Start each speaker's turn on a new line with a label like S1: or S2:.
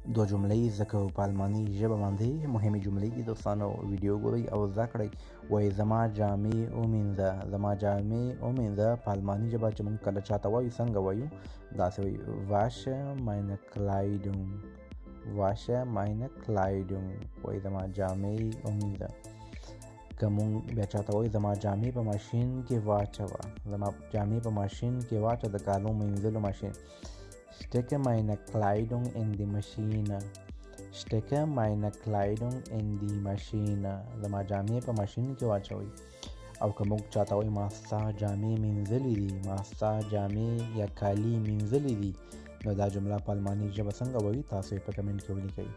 S1: دوه جملې زده کوو په الماني ژبه باندې. مهمې جملې دي دوستانو، ویډیو ګورئ او زده کړئ. وایي زما جامې ومینځه، زما جامې ومینځه. په الماني ژبه چې موږ کله چاته وایو څنګه وایو؟ داسې وایو wasche meine Kleidung، wasche meine Kleidung. وایي زما جامې ومینځه. که مونږ بیا چاته وایو زما جامې په ماشین کې واچوه، زما جامې په ماشین کې واچوه، د کالو مینځلو ماشین. Stecke meine Kleidung in die Maschine، stecke meine Kleidung in die Maschine. زما جامې په ماشین کې واچوئ. او که موږ چاته وایو ما ستا جامې مینځلې دي، ما ستا جامې یا کالي مینځلې دي، نو دا جمله په الماني ژبه څنګه وایي؟ تاسو یې په کمنټ کې ولیکئ.